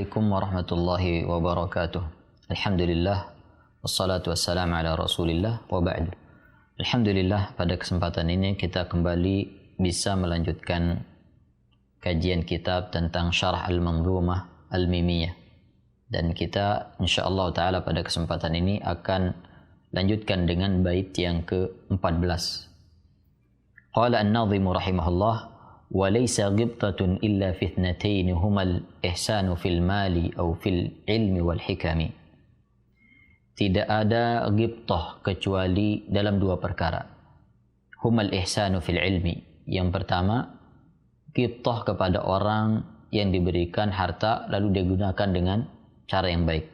Assalamualaikum warahmatullahi wabarakatuh. Alhamdulillah wassalatu wassalamu ala Rasulillah wa ba'du. Alhamdulillah, pada kesempatan ini kita kembali bisa melanjutkan kajian kitab tentang Syarah Al-Manzumah Al-Mimiyah. Dan kita insyaallah taala pada kesempatan ini akan lanjutkan dengan bait yang ke-14. Qala an-nadhimu rahimahullah: وَلَيْسَ غِبْطَةٌ إِلَّا فِي اثْنَتَيْنِ هُمَا الْإِحْسَانُ فِي الْمَالِ أَوْ فِي الْعِلْمِ وَالْحِكَمِ. Tidak ada ghibtah kecuali dalam dua perkara. Humal ihsanu fil ilmi. Yang pertama, ghibtah kepada orang yang diberikan harta lalu digunakan dengan cara yang baik.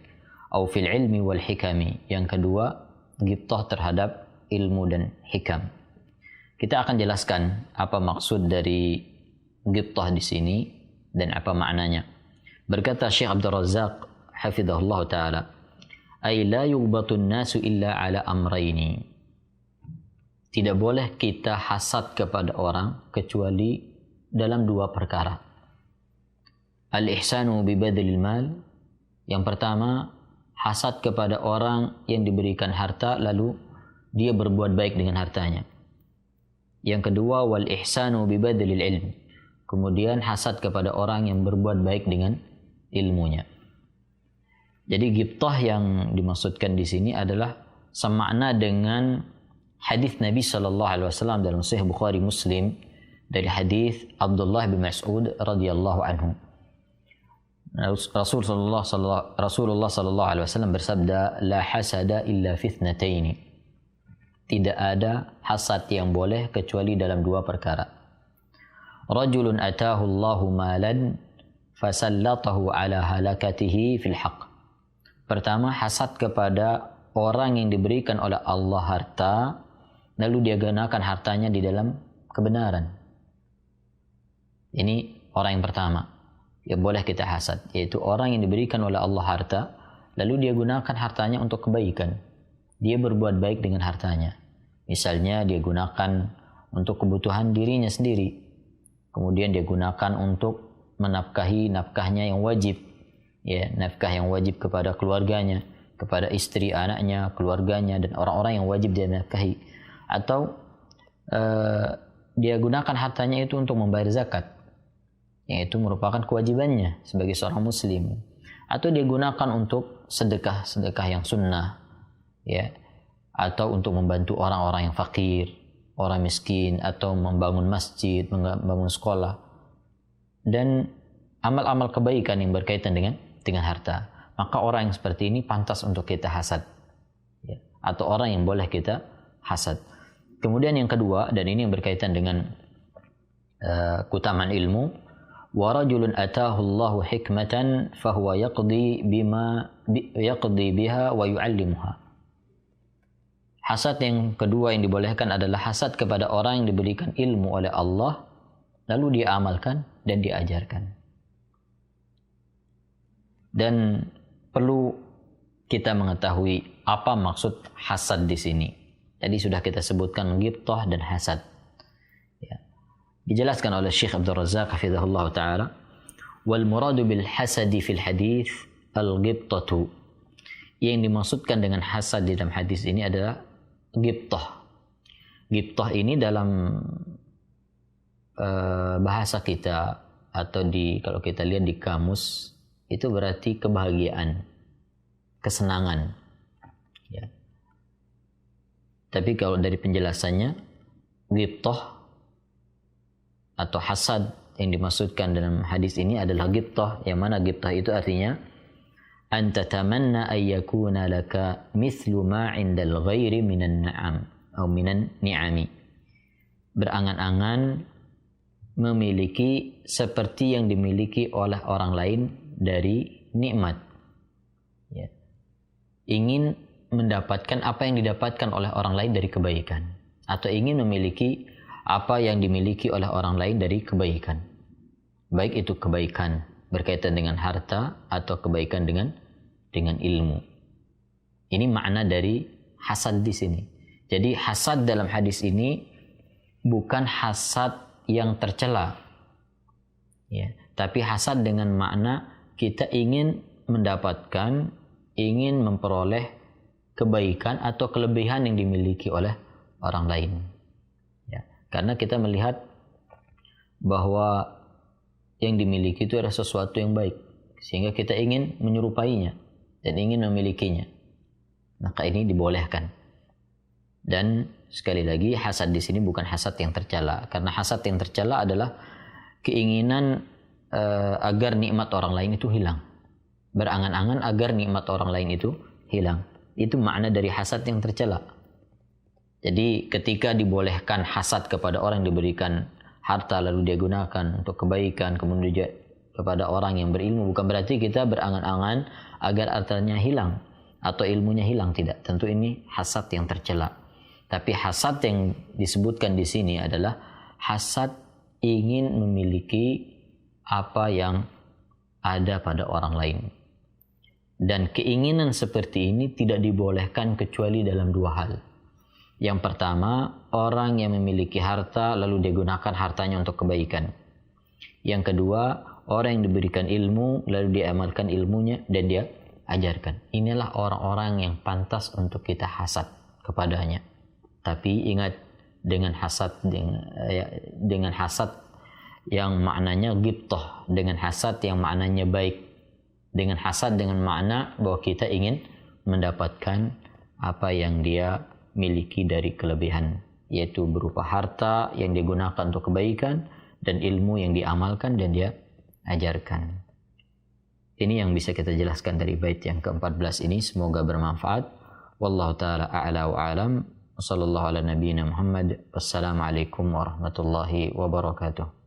Au fil ilmi wal hikami. Yang kedua, ghibtah terhadap ilmu dan hikam. Kita akan jelaskan apa maksud dari ghibtah di sini dan apa maknanya. Berkata Syekh Abdul Razzaq hafizahullah taala, "Ai la yughbatun nasu illa ala amrayni." Tidak boleh kita hasad kepada orang kecuali dalam dua perkara. Al-ihsanu bi badlil mal. Yang pertama, hasad kepada orang yang diberikan harta lalu dia berbuat baik dengan hartanya. Yang kedua, wal ihsanu bi badlil ilm. Kemudian hasad kepada orang yang berbuat baik dengan ilmunya. Jadi ghibtah yang dimaksudkan di sini adalah semakna dengan hadis Nabi sallallahu alaihi wasallam dalam Sahih Bukhari Muslim dari hadis Abdullah bin Mas'ud radhiyallahu anhu. Rasulullah sallallahu alaihi wasallam bersabda, "La hasada illa fi ithnataini." Tidak ada hasad yang boleh kecuali dalam dua perkara. Rajulun atahu Allahu malan fasallatahu ala halakatihi fil haqq. Pertama, hasad kepada orang yang diberikan oleh Allah harta lalu dia gunakan hartanya di dalam kebenaran. Ini orang yang pertama yang boleh kita hasad, yaitu orang yang diberikan oleh Allah harta lalu dia gunakan hartanya untuk kebaikan. Dia berbuat baik dengan hartanya. Misalnya dia gunakan untuk kebutuhan dirinya sendiri. Kemudian dia gunakan untuk menafkahi nafkahnya yang wajib. Ya, nafkah yang wajib kepada keluarganya, kepada istri, anaknya, keluarganya, dan orang-orang yang wajib dia nafkahi. Atau dia gunakan hartanya itu untuk membayar zakat, yang itu merupakan kewajibannya sebagai seorang muslim. Atau dia gunakan untuk sedekah yang sunnah, ya, atau untuk membantu orang-orang yang fakir, orang miskin, atau membangun masjid, membangun sekolah, dan amal-amal kebaikan yang berkaitan dengan harta. Maka orang yang seperti ini pantas untuk kita hasad, ya, atau orang yang boleh kita hasad. Kemudian yang kedua, dan ini yang berkaitan dengan keutamaan ilmu, wa rajulun atahu Allahu hikmatan fahuwa yaqdi biha wa yu'allimuha. Hasad yang kedua yang dibolehkan adalah hasad kepada orang yang diberikan ilmu oleh Allah lalu dia amalkan dan diajarkan. Dan perlu kita mengetahui apa maksud hasad di sini. Tadi sudah kita sebutkan ghibtah dan hasad. Ya. Dijelaskan oleh Syekh Abdul Razzaq hafizahullah taala, wal muradu bil hasadi fil hadits al ghibtatu. Yang dimaksudkan dengan hasad di dalam hadis ini adalah ghibtah. Ghibtah ini dalam bahasa kita atau kalau kita lihat di kamus itu berarti kebahagiaan, kesenangan. Ya. Tapi kalau dari penjelasannya, ghibtah atau hasad yang dimaksudkan dalam hadis ini adalah ghibtah, yang mana ghibtah itu artinya an tatamanna ay yakuna laka mithlu ma 'indal ghairi minan na'am atau minan ni'ami. Berangan-angan memiliki seperti yang dimiliki oleh orang lain dari nikmat. Ya. Ingin mendapatkan apa yang didapatkan oleh orang lain dari kebaikan, atau ingin memiliki apa yang dimiliki oleh orang lain dari kebaikan. Baik itu kebaikan berkaitan dengan harta atau kebaikan dengan ilmu. Ini makna dari hasad di sini. Jadi hasad dalam hadis ini bukan hasad yang tercela, ya, tapi hasad dengan makna kita ingin mendapatkan, ingin memperoleh kebaikan atau kelebihan yang dimiliki oleh orang lain. Ya, karena kita melihat bahwa yang dimiliki itu adalah sesuatu yang baik, sehingga kita ingin menyerupainya dan ingin memilikinya. Maka ini dibolehkan. Dan sekali lagi, hasad di sini bukan hasad yang tercela, karena hasad yang tercela adalah keinginan agar nikmat orang lain itu hilang, berangan-angan agar nikmat orang lain itu hilang. Itu makna dari hasad yang tercela. Jadi ketika dibolehkan hasad kepada orang yang diberikan harta lalu dia gunakan untuk kebaikan, kemudian juga kepada orang yang berilmu, bukan berarti kita berangan-angan agar hartanya hilang atau ilmunya hilang, tidak. Tentu ini hasad yang tercela. Tapi hasad yang disebutkan di sini adalah hasad ingin memiliki apa yang ada pada orang lain. Dan keinginan seperti ini tidak dibolehkan kecuali dalam dua hal. Yang pertama, orang yang memiliki harta lalu dia gunakan hartanya untuk kebaikan. Yang kedua, orang yang diberikan ilmu lalu dia amalkan ilmunya dan dia ajarkan. Inilah orang-orang yang pantas untuk kita hasad kepadanya. Tapi ingat, dengan hasad yang maknanya ghibthah, dengan hasad yang maknanya baik, dengan hasad dengan makna bahwa kita ingin mendapatkan apa yang dia miliki dari kelebihan, yaitu berupa harta yang digunakan untuk kebaikan dan ilmu yang diamalkan dan dia ajarkan. Ini yang bisa kita jelaskan dari bait yang ke-14 ini. Semoga bermanfaat. Wallahu ta'ala a'la wa a'lam. Wassallallahu ala nabiyyina Muhammad. Wassalamualaikum warahmatullahi wabarakatuh.